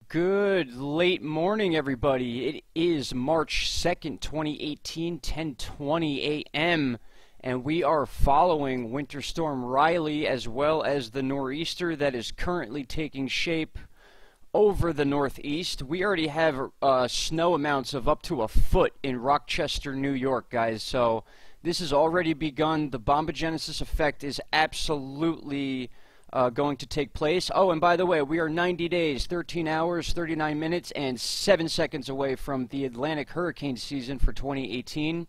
Good late morning, everybody. It is March 2nd, 2018, 10:20 a.m., and we are following Winter Storm Riley as well as the nor'easter that is currently taking shape over the northeast. We already have snow amounts of up to a foot in Rochester, New York, guys, so this has already begun. The bombogenesis effect is absolutely going to take place. Oh, and by the way, we are 90 days, 13 hours, 39 minutes, and 7 seconds away from the Atlantic hurricane season for 2018.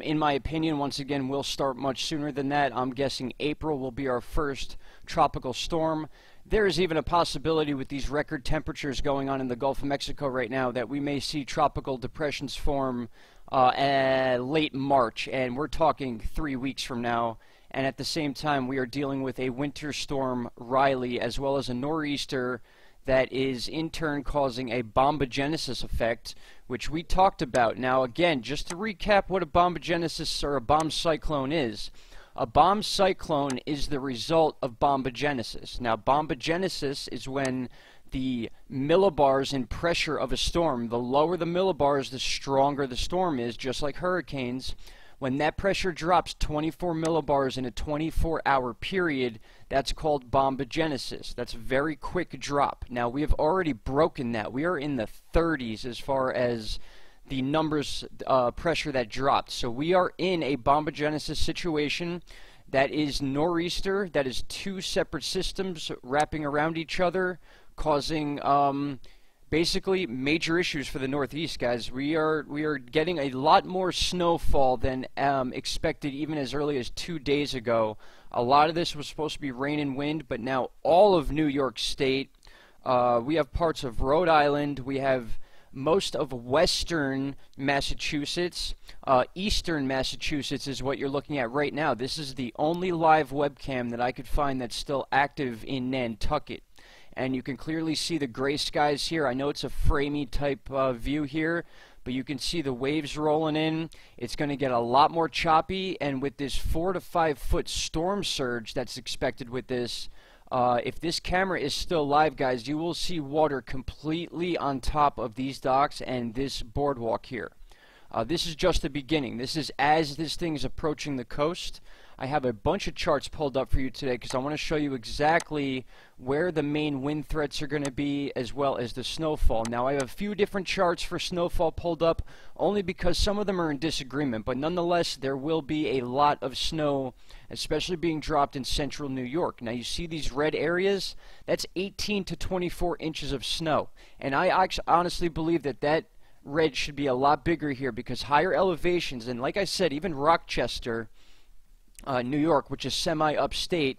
In my opinion, once again, we'll start much sooner than that. I'm guessing April will be our first tropical storm. There is even a possibility with these record temperatures going on in the Gulf of Mexico right now that we may see tropical depressions form late March, and we're talking 3 weeks from now. And at the same time, we are dealing with a winter storm Riley as well as a nor'easter that is in turn causing a bombogenesis effect, which we talked about. Now again, just to recap what a bombogenesis or a bomb cyclone is. A bomb cyclone is the result of bombogenesis. Now bombogenesis is when the millibars in pressure of a storm, the lower the millibars, the stronger the storm is, just like hurricanes. When that pressure drops 24 millibars in a 24-hour period, that's called bombogenesis. That's a very quick drop. Now, we have already broken that. We are in the 30s as far as the numbers, pressure that dropped. So we are in a bombogenesis situation that is nor'easter, that is two separate systems wrapping around each other, causing basically major issues for the Northeast, guys. We are getting a lot more snowfall than expected even as early as 2 days ago. A lot of this was supposed to be rain and wind, but now all of New York State, we have parts of Rhode Island, we have most of western Massachusetts, eastern Massachusetts is what you're looking at right now. This is the only live webcam that I could find that's still active in Nantucket. And you can clearly see the gray skies here. I know it's a framey type view here, but you can see the waves rolling in. It's going to get a lot more choppy, and with this 4 to 5 foot storm surge that's expected with this, if this camera is still live, guys, you will see water completely on top of these docks and this boardwalk here. This is just the beginning. This is as this thing is approaching the coast. I have a bunch of charts pulled up for you today because I want to show you exactly where the main wind threats are going to be as well as the snowfall. Now I have a few different charts for snowfall pulled up only because some of them are in disagreement, but nonetheless there will be a lot of snow, especially being dropped in central New York. Now you see these red areas? That's 18 to 24 inches of snow, and I honestly believe that that red should be a lot bigger here because higher elevations, and like I said, even Rochester, New York, which is semi-upstate,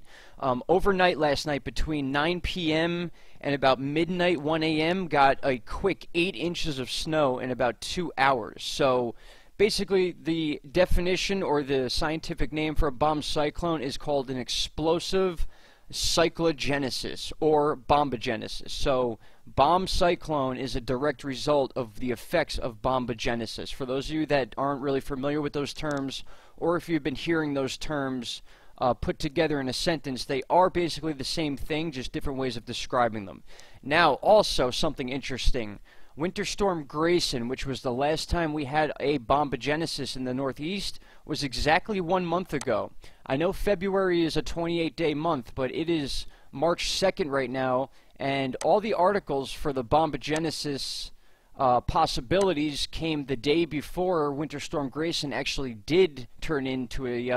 overnight last night between 9 p.m. and about midnight, 1 a.m., got a quick 8 inches of snow in about 2 hours. So basically the definition or the scientific name for a bomb cyclone is called an explosive cyclogenesis or bombogenesis. So bomb cyclone is a direct result of the effects of bombogenesis. For those of you that aren't really familiar with those terms, or if you've been hearing those terms put together in a sentence, they are basically the same thing, just different ways of describing them. Now, also something interesting. Winter Storm Grayson, which was the last time we had a bombogenesis in the Northeast, was exactly 1 month ago. I know February is a 28-day month, but it is March 2nd right now, and all the articles for the bombogenesis possibilities came the day before Winter Storm Grayson actually did turn into a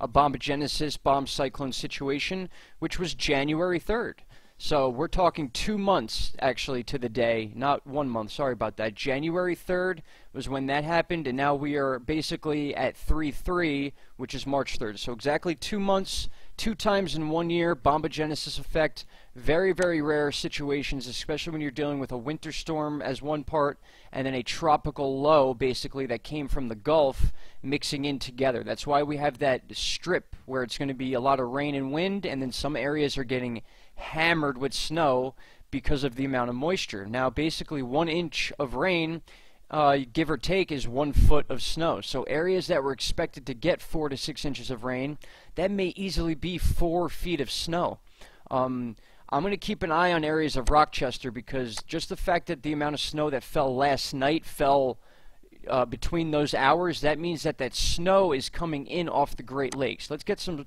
bombogenesis, bomb cyclone situation, which was January 3rd. So we're talking 2 months actually to the day, not 1 month, sorry about that. January 3rd was when that happened, and now we are basically at 3/3, which is March 3rd. So exactly 2 months, 2 times in 1 year, bombogenesis effect. Very, very rare situations, especially when you're dealing with a winter storm as one part, and then a tropical low, basically, that came from the Gulf mixing in together. That's why we have that strip where it's going to be a lot of rain and wind, and then some areas are getting hammered with snow because of the amount of moisture. Now basically 1 inch of rain, give or take, is 1 foot of snow. So areas that were expected to get 4 to 6 inches of rain, that may easily be 4 feet of snow. I'm going to keep an eye on areas of Rochester because just the fact that the amount of snow that fell last night fell between those hours, that means that that snow is coming in off the Great Lakes. Let's get some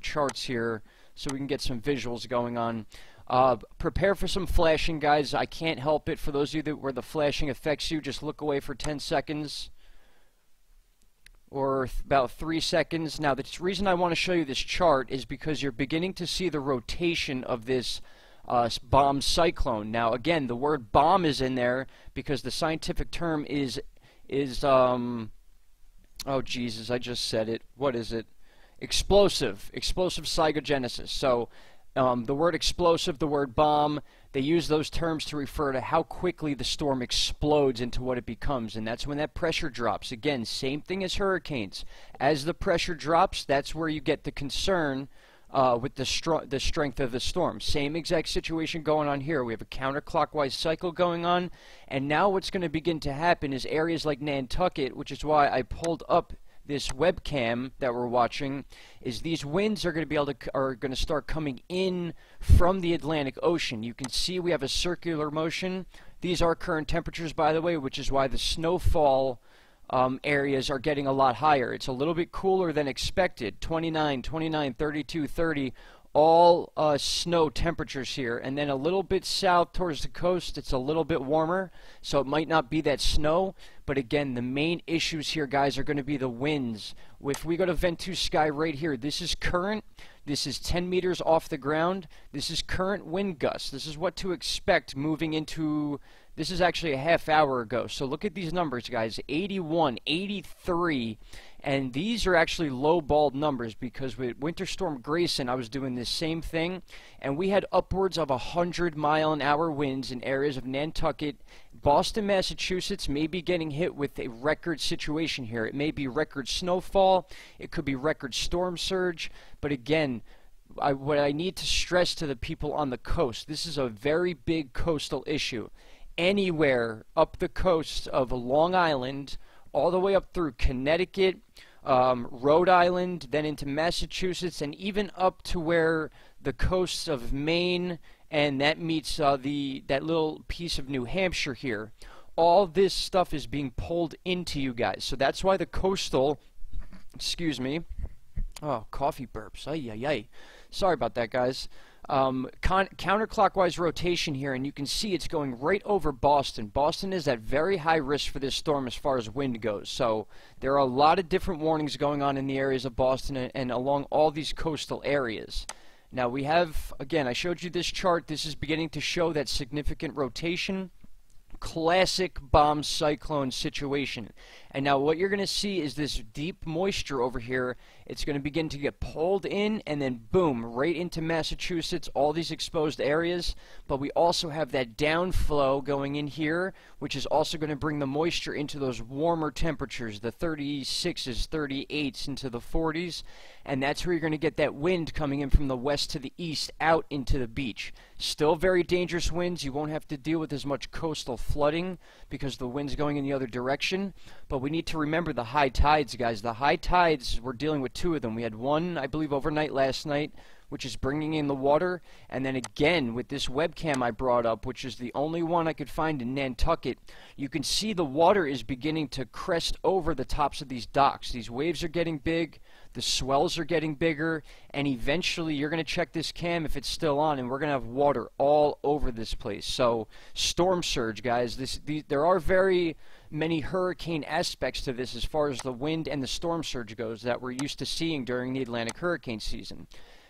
charts here so we can get some visuals going on. Prepare for some flashing, guys. I can't help it. For those of you where the flashing affects you, just look away for 10 seconds or about 3 seconds. Now, the reason I want to show you this chart is because you're beginning to see the rotation of this bomb cyclone. Now, again, the word bomb is in there because the scientific term is oh Jesus, I just said it. What is it? Explosive cytogenesis. So the word explosive, the word bomb, they use those terms to refer to how quickly the storm explodes into what it becomes, and that's when that pressure drops. Again, same thing as hurricanes. As the pressure drops, that's where you get the concern with the strength of the storm. Same exact situation going on here. We have a counterclockwise cycle going on, and now what's going to begin to happen is areas like Nantucket, which is why I pulled up this webcam that we're watching, is these winds are going to start coming in from the Atlantic Ocean. You can see we have a circular motion. These are current temperatures, by the way, which is why the snowfall areas are getting a lot higher. It's a little bit cooler than expected. 29, 29, 32, 30, all snow temperatures here. And then a little bit south towards the coast, it's a little bit warmer, so it might not be that snow. But again, the main issues here, guys, are going to be the winds. If we go to Ventus Sky right here, this is current. This is 10 meters off the ground. This is current wind gusts. This is what to expect moving into... This is actually a half hour ago. So look at these numbers, guys. 81, 83, and these are actually low-balled numbers because with Winter Storm Grayson, I was doing this same thing, and we had upwards of 100-mile-an-hour winds in areas of Nantucket. Boston, Massachusetts may be getting hit with a record situation here. It may be record snowfall. It could be record storm surge. But again, what I need to stress to the people on the coast, this is a very big coastal issue. Anywhere up the coast of Long Island, all the way up through Connecticut, Rhode Island, then into Massachusetts, and even up to where the coasts of Maine, and that meets that little piece of New Hampshire here. All this stuff is being pulled into you guys. So that's why the coastal, excuse me, oh, coffee burps, ay, ay, ay. Sorry about that, guys. Counterclockwise rotation here, and you can see it's going right over Boston. Boston is at very high risk for this storm as far as wind goes. So there are a lot of different warnings going on in the areas of Boston and along all these coastal areas. Now we have, again, I showed you this chart. This is beginning to show that significant rotation. Classic bomb cyclone situation. And now what you're going to see is this deep moisture over here. It's going to begin to get pulled in and then boom, right into Massachusetts, all these exposed areas. But we also have that downflow going in here, which is also going to bring the moisture into those warmer temperatures, the 36s, 38s, into the 40s. And that's where you're going to get that wind coming in from the west to the east out into the beach. Still very dangerous winds. You won't have to deal with as much coastal flooding because the wind's going in the other direction. But we need to remember the high tides, guys. The high tides, we're dealing with two of them. We had one, I believe, overnight last night, which is bringing in the water. And then again, with this webcam I brought up, which is the only one I could find in Nantucket, you can see the water is beginning to crest over the tops of these docks. These waves are getting big. The swells are getting bigger, and eventually you're going to check this cam if it's still on, and we're going to have water all over this place. So, storm surge, guys. There are very many hurricane aspects to this as far as the wind and the storm surge goes that we're used to seeing during the Atlantic hurricane season.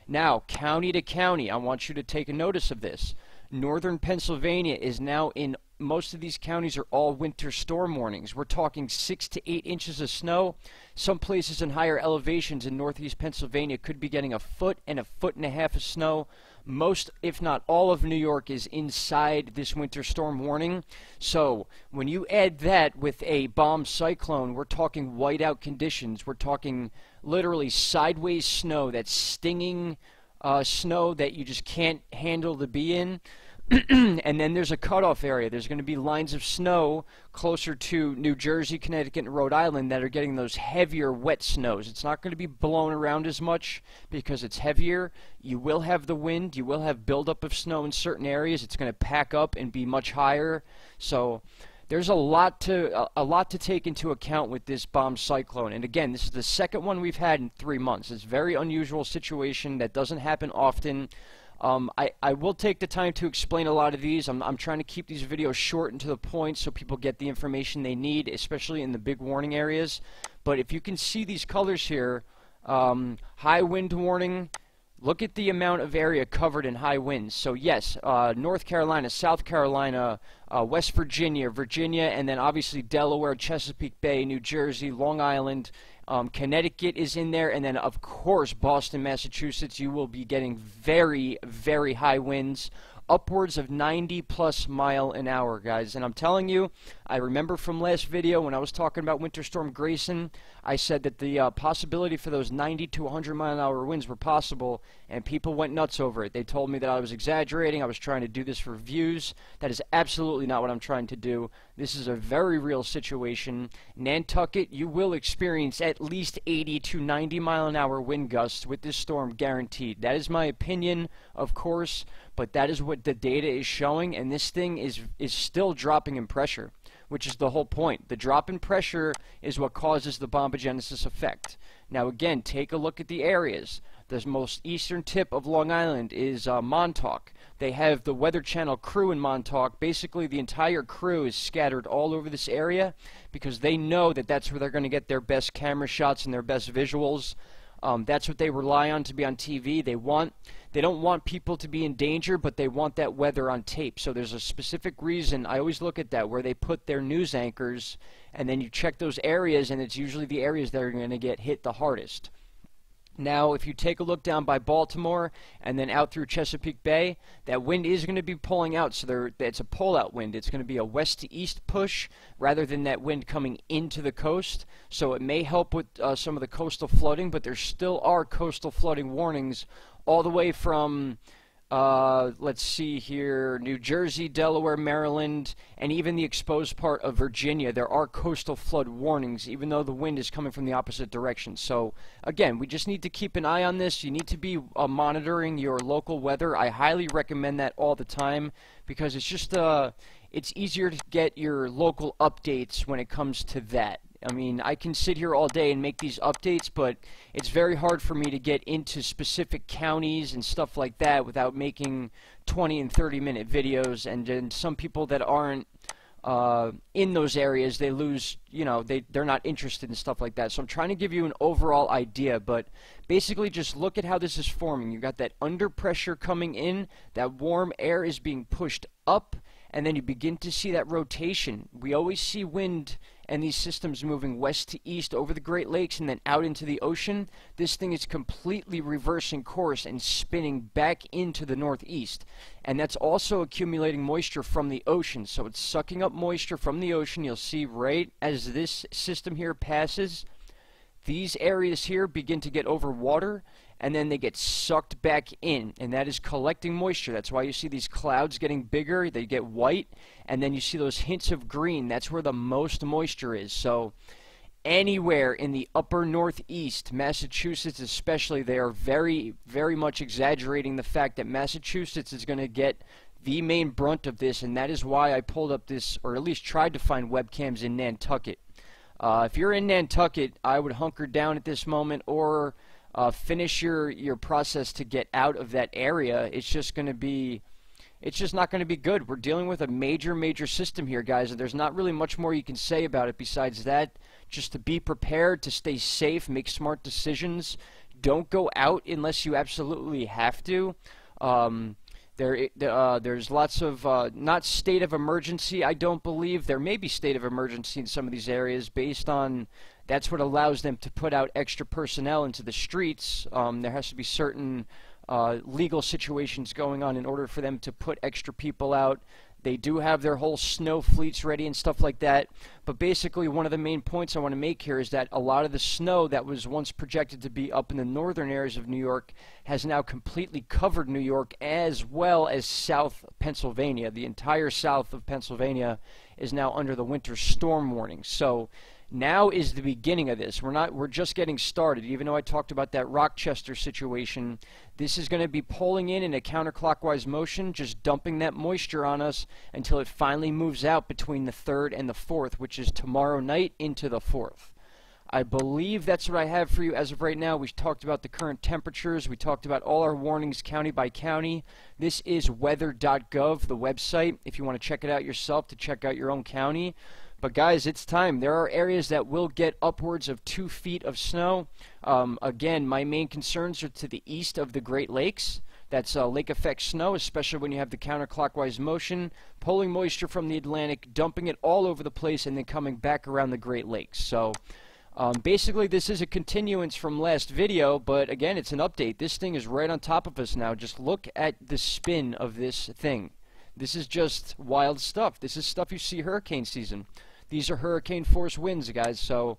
Now, county to county, I want you to take a notice of this. Northern Pennsylvania is now in, most of these counties are all winter storm warnings. We're talking 6 to 8 inches of snow. Some places in higher elevations in northeast Pennsylvania could be getting 1 foot and 1.5 feet of snow. Most, if not all, of New York is inside this winter storm warning. So when you add that with a bomb cyclone, we're talking whiteout conditions. We're talking literally sideways snow, that's stinging snow that you just can't handle to be in. And then there's a cutoff area. There's going to be lines of snow closer to New Jersey, Connecticut, and Rhode Island that are getting those heavier wet snows. It's not going to be blown around as much because it's heavier. You will have the wind. You will have buildup of snow in certain areas. It's going to pack up and be much higher. So there's a lot to take into account with this bomb cyclone. And again, this is the second one we've had in 3 months. It's a very unusual situation that doesn't happen often. I will take the time to explain a lot of these. I'm trying to keep these videos short and to the point so people get the information they need, especially in the big warning areas. But if you can see these colors here, high wind warning, look at the amount of area covered in high winds. So yes, North Carolina, South Carolina, West Virginia, and then obviously Delaware, Chesapeake Bay, New Jersey, Long Island, Connecticut is in there, and then of course Boston, Massachusetts. You will be getting very, very high winds, upwards of 90+ mph, guys. And I'm telling you, I remember from last video when I was talking about Winter Storm Grayson, I said that the possibility for those 90 to 100 mph winds were possible, and people went nuts over it. They told me that I was exaggerating, I was trying to do this for views. That is absolutely not what I'm trying to do. This is a very real situation. Nantucket, you will experience at least 80 to 90 mph wind gusts with this storm, guaranteed. That is my opinion, of course, but that is what the data is showing, and this thing is still dropping in pressure, which is the whole point. The drop in pressure is what causes the bombogenesis effect. Now again, take a look at the areas. The most eastern tip of Long Island is Montauk. They have the Weather Channel crew in Montauk. Basically, the entire crew is scattered all over this area because they know that that's where they're going to get their best camera shots and their best visuals. That's what they rely on to be on TV. They don't want people to be in danger, but they want that weather on tape. So there's a specific reason. I always look at that, where they put their news anchors, and then you check those areas, and it's usually the areas that are going to get hit the hardest. Now, if you take a look down by Baltimore and then out through Chesapeake Bay, that wind is going to be pulling out. So it's a pull-out wind. It's going to be a west-to-east push rather than that wind coming into the coast. So it may help with some of the coastal flooding, but there still are coastal flooding warnings all the way from, let's see here, New Jersey, Delaware, Maryland, and even the exposed part of Virginia. There are coastal flood warnings, even though the wind is coming from the opposite direction. So, again, we just need to keep an eye on this. You need to be monitoring your local weather. I highly recommend that all the time because it's just, it's easier to get your local updates when it comes to that. I mean, I can sit here all day and make these updates, but it's very hard for me to get into specific counties and stuff like that without making 20 and 30-minute videos. And then some people that aren't in those areas, they lose, you know, they're not interested in stuff like that. So I'm trying to give you an overall idea, but basically just look at how this is forming. You've got that under pressure coming in, that warm air is being pushed up, and then you begin to see that rotation. We always see wind and these systems moving west to east over the Great Lakes and then out into the ocean. This thing is completely reversing course and spinning back into the northeast. And that's also accumulating moisture from the ocean. So it's sucking up moisture from the ocean. You'll see right as this system here passes, these areas here begin to get over water, and then they get sucked back in, and that is collecting moisture. That's why you see these clouds getting bigger, they get white, and then you see those hints of green. That's where the most moisture is. So anywhere in the upper northeast, Massachusetts especially, they are very, very much exaggerating the fact that Massachusetts is going to get the main brunt of this, and that is why I pulled up this, or at least tried to find webcams in Nantucket. If you're in Nantucket, I would hunker down at this moment, or finish your process to get out of that area. It's just not going to be good. We're dealing with a major system here, guys, and there's not really much more you can say about it besides that. Just to be prepared, to stay safe, make smart decisions. Don't go out unless you absolutely have to. There's lots of, not state of emergency, I don't believe. There may be state of emergency in some of these areas based on, that's what allows them to put out extra personnel into the streets. There has to be certain legal situations going on in order for them to put extra people out. They do have their whole snow fleets ready and stuff like that. But basically, one of the main points I want to make here is that a lot of the snow that was once projected to be up in the northern areas of New York has now completely covered New York as well as South Pennsylvania. The entire south of Pennsylvania is now under the winter storm warning. So now is the beginning of this. We're just getting started. Even though I talked about that Rochester situation, this is going to be pulling in a counterclockwise motion, just dumping that moisture on us until it finally moves out between the 3rd and the 4th, which is tomorrow night into the 4th. I believe that's what I have for you as of right now. We talked about the current temperatures. We talked about all our warnings county by county. This is weather.gov, the website, if you want to check it out yourself to check out your own county. But guys, it's time. There are areas that will get upwards of 2 feet of snow. Again, my main concerns are to the east of the Great Lakes. That's lake effect snow, especially when you have the counterclockwise motion, pulling moisture from the Atlantic, dumping it all over the place, and then coming back around the Great Lakes. So basically, this is a continuance from last video, but again, it's an update. This thing is right on top of us now. Just look at the spin of this thing. This is just wild stuff. This is stuff you see hurricane season. These are hurricane force winds, guys. So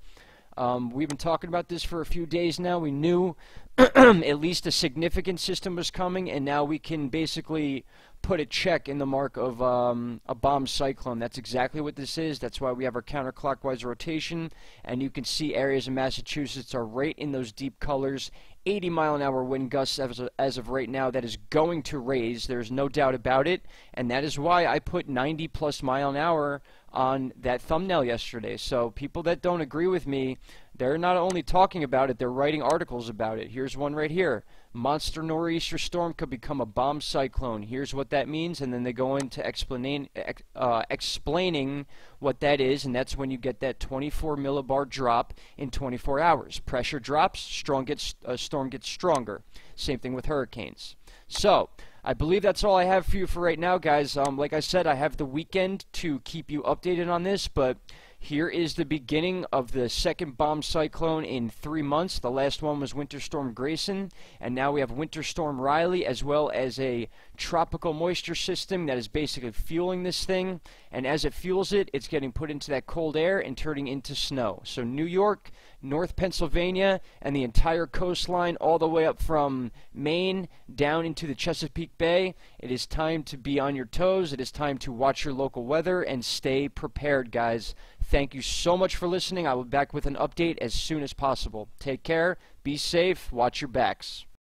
we've been talking about this for a few days now. We knew at least a significant system was coming, and now we can basically put a check in the mark of a bomb cyclone. That's exactly what this is. That's why we have our counterclockwise rotation, and you can see areas in Massachusetts are right in those deep colors. 80-mile-an-hour wind gusts as of right now. That is going to raise. There's no doubt about it, and that is why I put 90-plus mile an hour on that thumbnail yesterday. So people that don't agree with me, they're not only talking about it, they're writing articles about it. Here's one right here. Monster nor'easter storm could become a bomb cyclone. Here's what that means, and then they go into explaining what that is, and that's when you get that 24 millibar drop in 24 hours. Pressure drops, storm gets stronger. Same thing with hurricanes. So I believe that's all I have for you for right now, guys. Like I said, I have the weekend to keep you updated on this, but here is the beginning of the second bomb cyclone in 3 months. The last one was Winter Storm Grayson, and now we have Winter Storm Riley, as well as a tropical moisture system that is basically fueling this thing. And as it fuels it, it's getting put into that cold air and turning into snow. So New York, North Pennsylvania, and the entire coastline, all the way up from Maine down into the Chesapeake Bay, it is time to be on your toes. It is time to watch your local weather and stay prepared, guys. Thank you so much for listening. I will be back with an update as soon as possible. Take care, be safe, watch your backs.